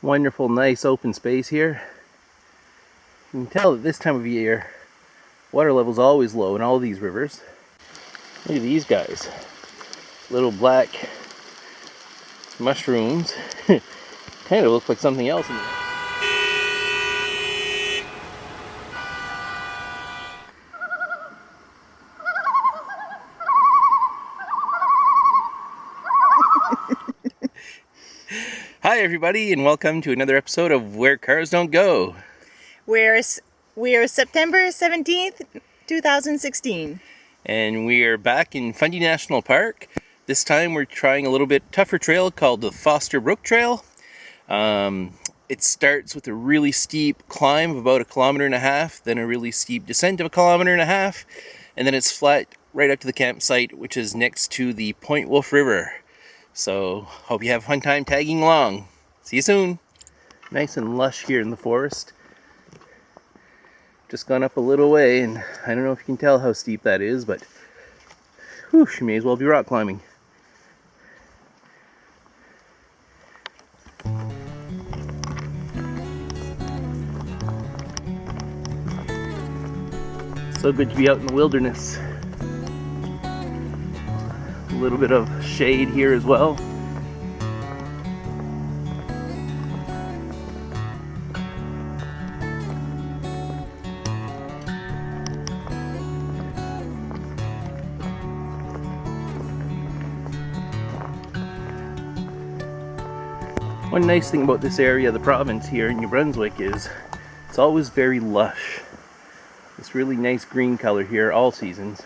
Wonderful, nice open space here. You can tell that this time of year, water level's always low in all these rivers. Look at these guys. Little black mushrooms. Kind of looks like something else in there. Hi everybody, and welcome to another episode of Where Cars Don't Go. We're September 17th, 2016. And we are back in Fundy National Park. This time we're trying a little bit tougher trail called the Brook Trail. It starts with a really steep climb of about 1.5 kilometers, then a really steep descent of 1.5 kilometers, and then it's flat right up to the campsite, which is next to the Point Wolf River. So, hope you have a fun time tagging along. See you soon. Nice and lush here in the forest. Just gone up a little way, and I don't know if you can tell how steep that is, but whew, you may as well be rock climbing. So good to be out in the wilderness. A little bit of shade here as well. One nice thing about this area of the province here in New Brunswick is it's always very lush. This really nice green color here all seasons,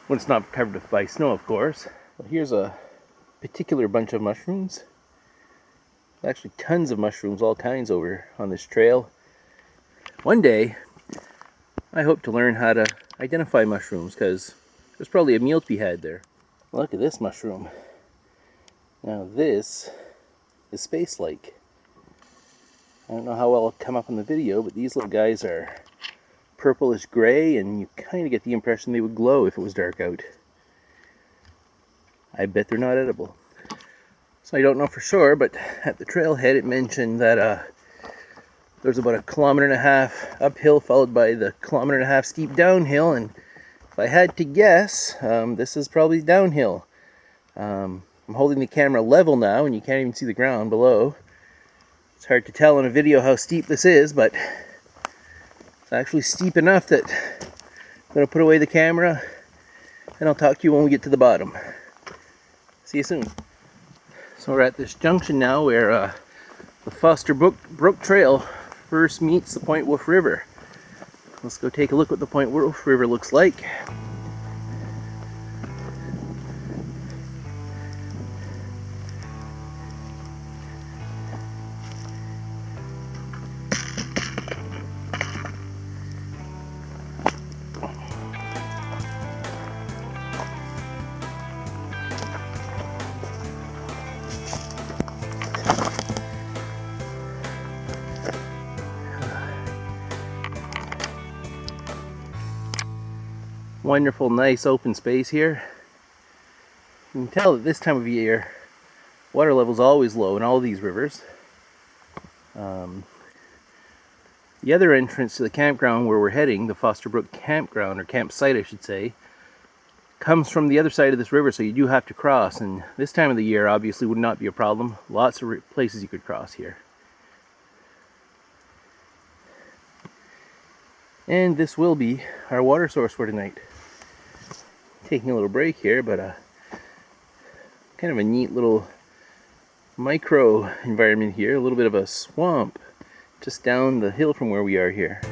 when it's not covered by snow, of course. Well, here's a particular bunch of mushrooms. Actually tons of mushrooms, all kinds over on this trail. One day I hope to learn how to identify mushrooms, because there's probably a meal to be had there. Look at this mushroom. Now this is space-like. I don't know how well it'll come up in the video, but these little guys are purplish gray, and you kind of get the impression they would glow if it was dark out. I bet they're not edible. So I don't know for sure, but at the trailhead it mentioned that there's about 1.5 kilometers uphill followed by the 1.5 kilometer steep downhill, and if I had to guess, this is probably downhill. I'm holding the camera level now, and you can't even see the ground below. It's hard to tell in a video how steep this is, but it's actually steep enough that I'm going to put away the camera, and I'll talk to you when we get to the bottom. See you soon. So we're at this junction now where the Brook Trail first meets the Point Wolf River. Let's go take a look what the Point Wolf River looks like. Wonderful, nice open space here. You can tell that this time of year, water level's always low in all these rivers. The other entrance to the campground where we're heading, the Brook campground, or campsite I should say, comes from the other side of this river, so you do have to cross, and this time of the year obviously would not be a problem. Lots of places you could cross here. And this will be our water source for tonight. Taking a little break here, but kind of a neat little micro environment here. A little bit of a swamp just down the hill from where we are here.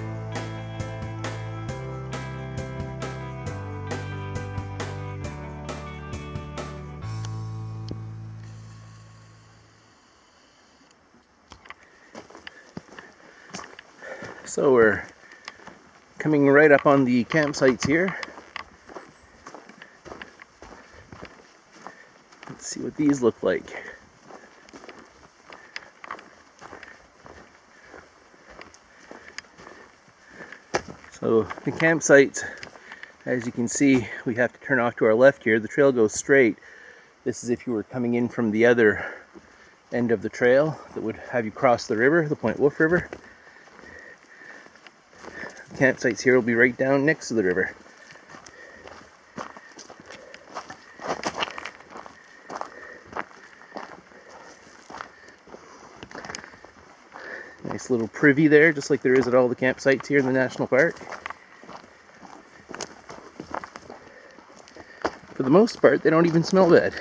So we're coming right up on the campsites here. Let's see what these look like. So the campsite, as you can see, we have to turn off to our left here. The trail goes straight, This is if you were coming in from the other end of the trail that would have you cross the river, the Point Wolf River. Campsites here will be right down next to the river. Nice little privy there, just like there is at all the campsites here in the national park. For the most part, they don't even smell bad.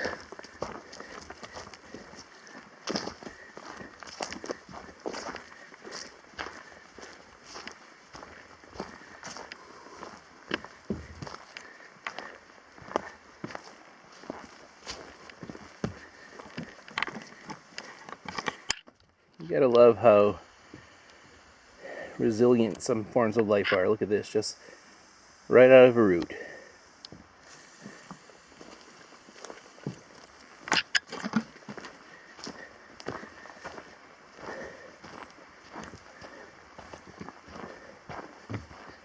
You gotta love how resilient some forms of life are. Look at this, just right out of a root.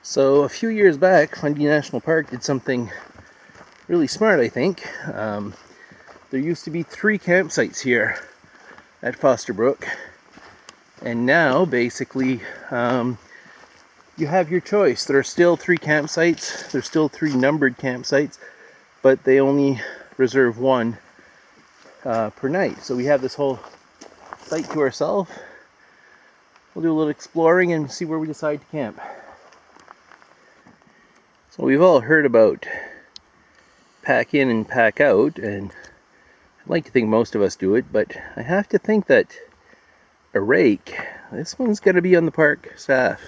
So a few years back, Fundy National Park did something really smart, I think. There used to be 3 campsites here at Foster Brook, and now basically you have your choice. There are still 3 campsites. There's still 3 numbered campsites, but they only reserve 1 per night. So we have this whole site to ourselves. We'll do a little exploring and see where we decide to camp. So we've all heard about pack in and pack out, and I'd like to think most of us do it, but I have to think that a rake, this one's going to be on the park staff.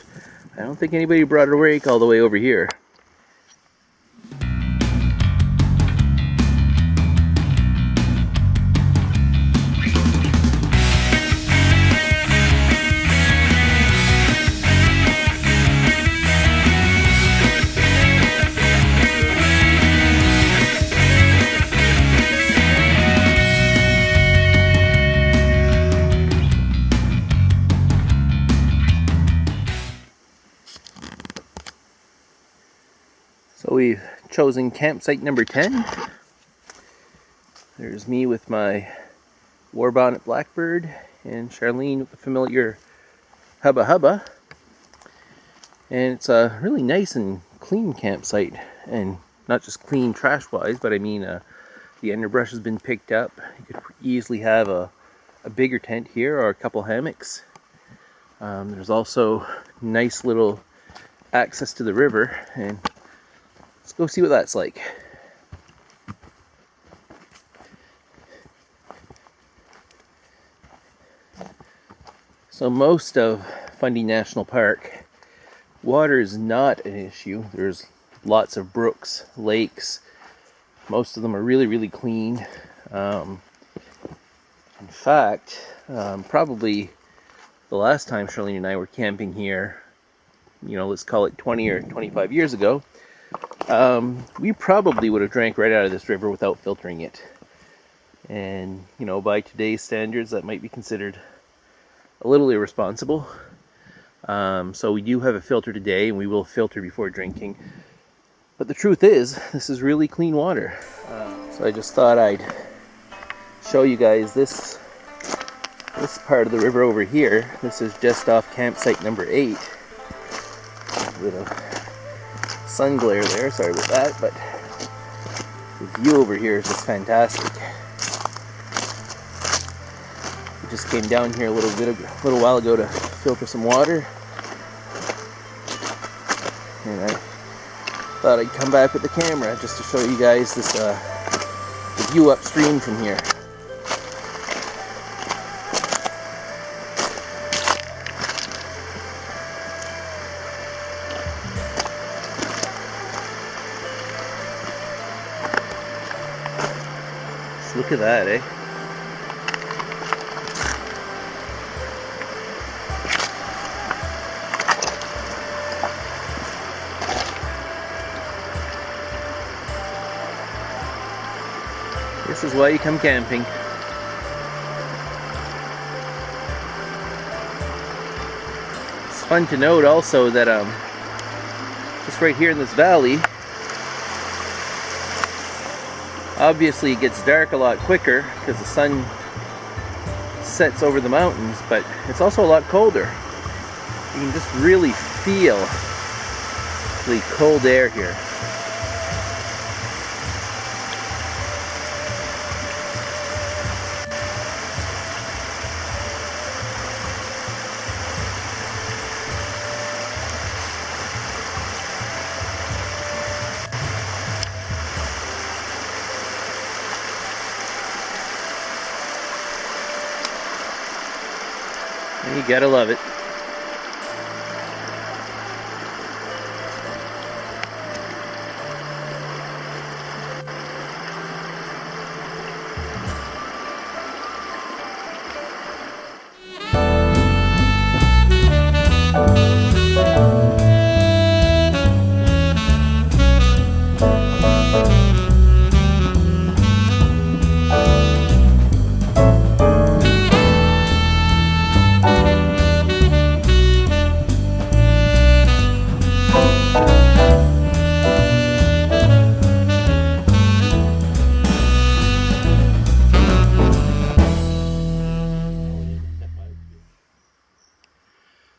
I don't think anybody brought a rake all the way over here. So we've chosen campsite number 10. There's me with my War Bonnet Blackbird, and Charlene with the familiar Hubba Hubba. And it's a really nice and clean campsite, and not just clean trash-wise, but I mean the underbrush has been picked up. You could easily have a bigger tent here or a couple hammocks. There's also nice little access to the river, and let's go see what that's like. So most of Fundy National Park, water is not an issue. There's lots of brooks, lakes. Most of them are really, really clean. In fact, probably the last time Charlene and I were camping here, let's call it 20 or 25 years ago, we probably would have drank right out of this river without filtering it. And, by today's standards, that might be considered a little irresponsible. So we do have a filter today, and we will filter before drinking. But the truth is, this is really clean water. So I just thought I'd show you guys this part of the river over here. This is just off campsite number 8. Little sun glare there, sorry about that, but the view over here is just fantastic. We just came down here a little while ago to filter some water, and I thought I'd come back with the camera just to show you guys this the view upstream from here. Look at that, eh? This is why you come camping. It's fun to note also that just right here in this valley, Obviously it gets dark a lot quicker because the sun sets over the mountains, but it's also a lot colder. You can just really feel the cold air here. You gotta love it.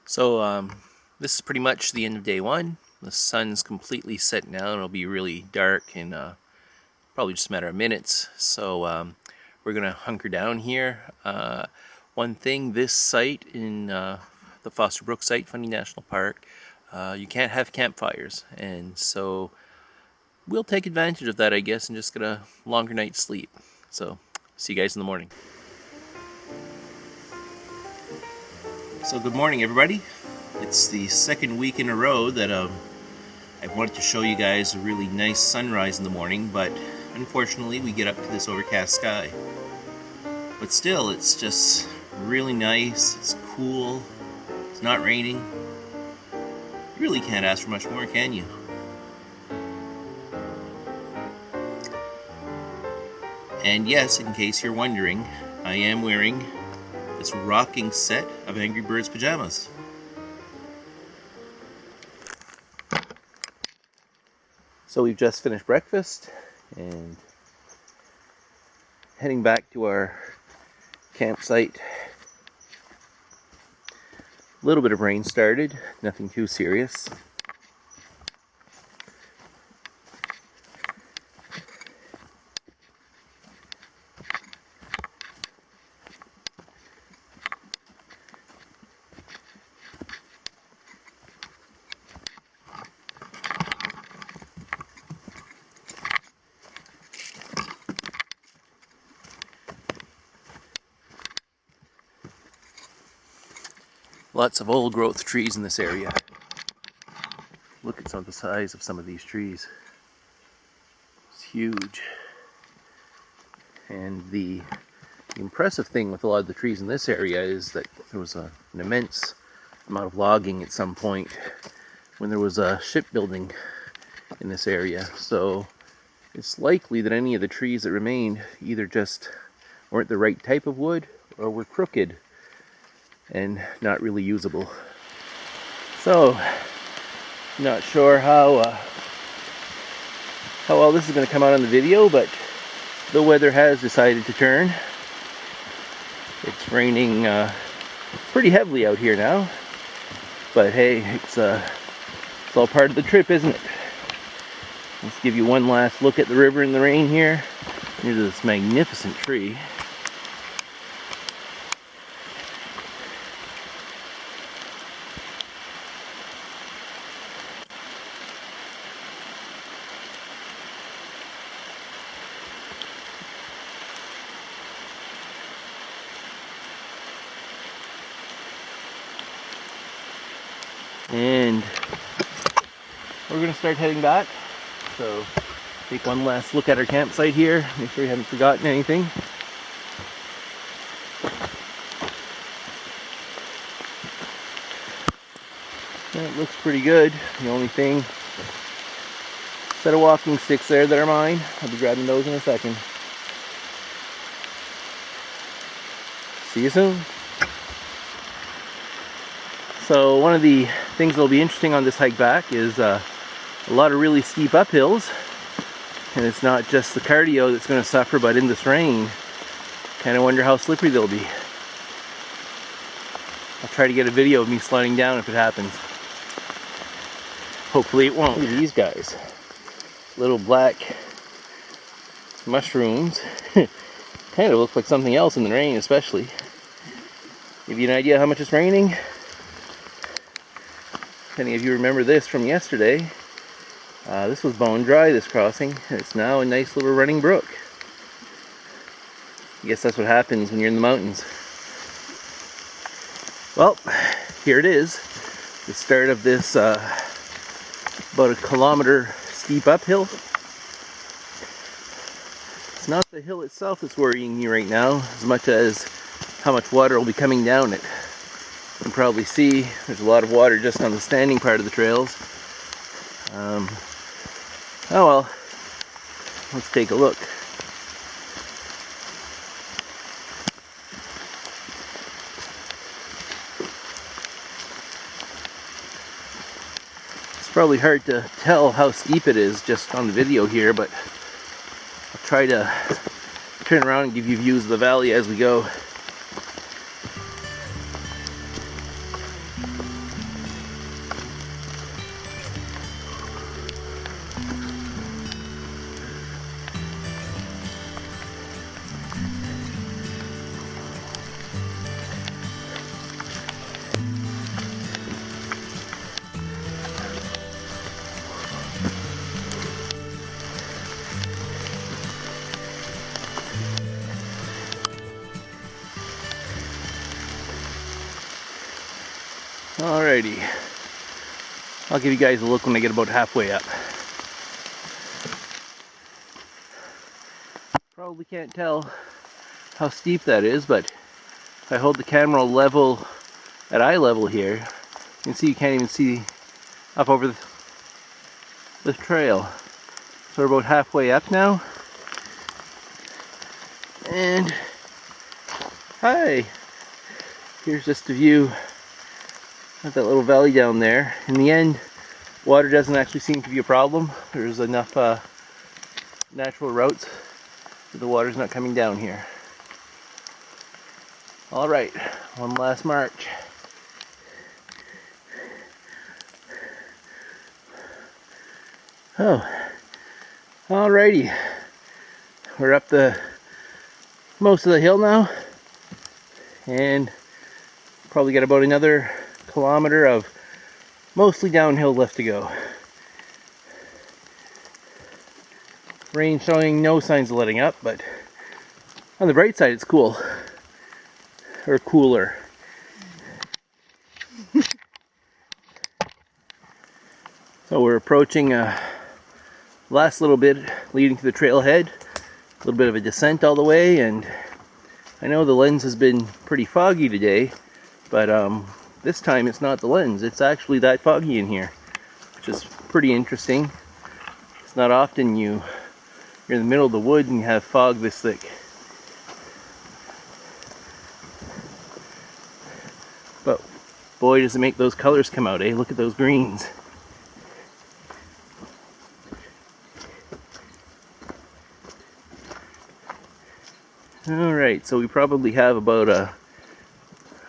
So this is pretty much the end of day one. The sun's completely set now. It'll be really dark in probably just a matter of minutes. So we're gonna hunker down here. One thing, this site in the Foster Brook site, Fundy National Park, you can't have campfires, and so we'll take advantage of that, I guess, and just get a longer night's sleep. So see you guys in the morning. So good morning, everybody. It's the second week in a row that I've wanted to show you guys a really nice sunrise in the morning, but unfortunately we get up to this overcast sky. But still, it's just really nice, it's cool, it's not raining. You really can't ask for much more, can you? And yes, in case you're wondering, I am wearing this rocking set of Angry Birds pajamas. So we've just finished breakfast and heading back to our campsite. A little bit of rain started, nothing too serious. Lots of old growth trees in this area. Look at some of the size of some of these trees. It's huge. And the impressive thing with a lot of the trees in this area is that there was an immense amount of logging at some point when there was a shipbuilding in this area. So it's likely that any of the trees that remained either just weren't the right type of wood or were crooked and not really usable. So, not sure how well this is going to come out on the video, but the weather has decided to turn. It's raining pretty heavily out here now, but hey, it's all part of the trip, isn't it? Let's give you one last look at the river in the rain here. Here's this magnificent tree. And we're going to start heading back. So take one last look at our campsite here. Make sure you haven't forgotten anything. That looks pretty good. The only thing, set of walking sticks there that are mine. I'll be grabbing those in a second. See you soon. So one of the things that'll be interesting on this hike back is a lot of really steep uphills. And it's not just the cardio that's going to suffer, but in this rain, kind of wonder how slippery they'll be. I'll try to get a video of me sliding down if it happens. Hopefully it won't. Look at these guys. Little black mushrooms. Kind of looks like something else in the rain, especially. Give you an idea how much it's raining? If any of you remember this from yesterday, this was bone dry, this crossing, and it's now a nice little running brook. I guess that's what happens when you're in the mountains. Well, here it is, the start of this about a kilometer steep uphill. It's not the hill itself that's worrying me right now, as much as how much water will be coming down it. You can probably see there's a lot of water just on the standing part of the trails. Oh well, let's take a look. It's probably hard to tell how steep it is just on the video here, but I'll try to turn around and give you views of the valley as we go. Alrighty, I'll give you guys a look when I get about halfway up. Probably can't tell how steep that is, but if I hold the camera level at eye level here, you can see you can't even see up over the trail. So we're about halfway up now. And hi, here's just a view of that little valley down there. In the end, water doesn't actually seem to be a problem. There's enough natural routes that the water's not coming down here. Alright, one last march. Oh, alrighty. We're up the most of the hill now, and probably got about another kilometer of mostly downhill left to go. Rain showing no signs of letting up, but on the bright side it's cool. Or cooler. So we're approaching last little bit leading to the trailhead. A little bit of a descent all the way, and I know the lens has been pretty foggy today, but this time it's not the lens, it's actually that foggy in here, which is pretty interesting. It's not often you're in the middle of the woods and you have fog this thick. But boy, does it make those colors come out, eh? Look at those greens. Alright, so we probably have about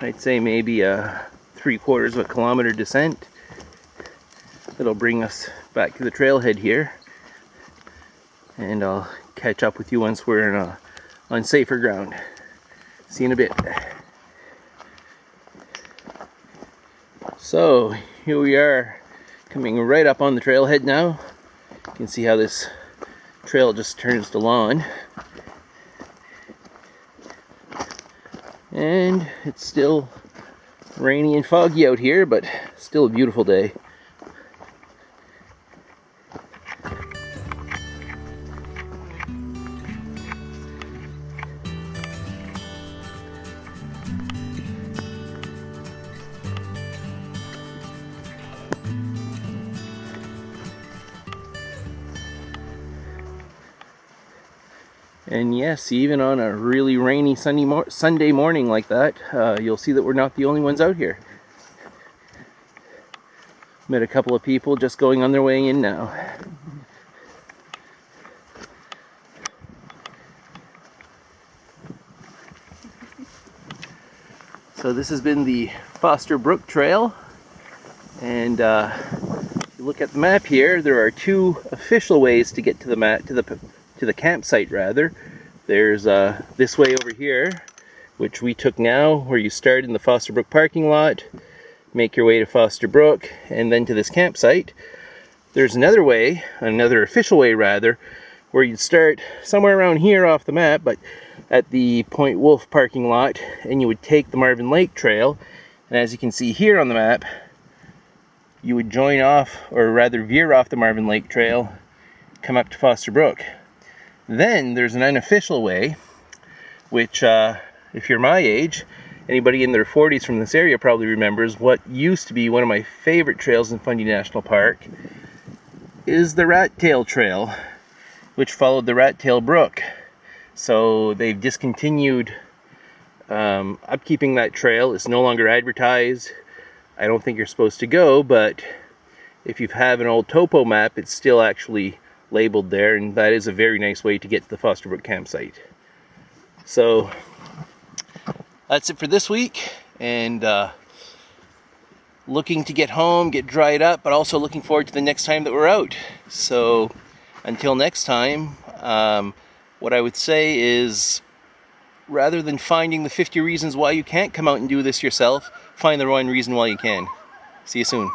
I'd say maybe a 3/4 of a kilometer descent. That'll bring us back to the trailhead here. And I'll catch up with you once we're on safer ground. See you in a bit. So here we are, coming right up on the trailhead now. You can see how this trail just turns to lawn. And it's still rainy and foggy out here, but still a beautiful day. And yes, even on a really rainy Sunday morning like that, you'll see that we're not the only ones out here. Met a couple of people just going on their way in now. So this has been the Foster Brook Trail, and if you look at the map here, there are two official ways to get to the campsite rather. There's this way over here, which we took now, where you start in the Foster Brook parking lot, make your way to Foster Brook, and then to this campsite. There's another way, another official way rather, where you'd start somewhere around here off the map, but at the Point Wolf parking lot, and you would take the Marvin Lake Trail, and as you can see here on the map, you would join off, or rather veer off the Marvin Lake Trail, come up to Foster Brook. Then there's an unofficial way, which if you're my age, anybody in their 40s from this area probably remembers what used to be one of my favorite trails in Fundy National Park, is the Rat Tail Trail, which followed the Rat Tail Brook. So they've discontinued upkeeping that trail. It's no longer advertised. I don't think you're supposed to go, but if you have an old topo map, it's still actually labeled there, and that is a very nice way to get to the Foster Brook campsite. So that's it for this week, and looking to get home, get dried up, but also looking forward to the next time that we're out. So until next time, what I would say is, rather than finding the 50 reasons why you can't come out and do this yourself, find the one reason why you can. See you soon.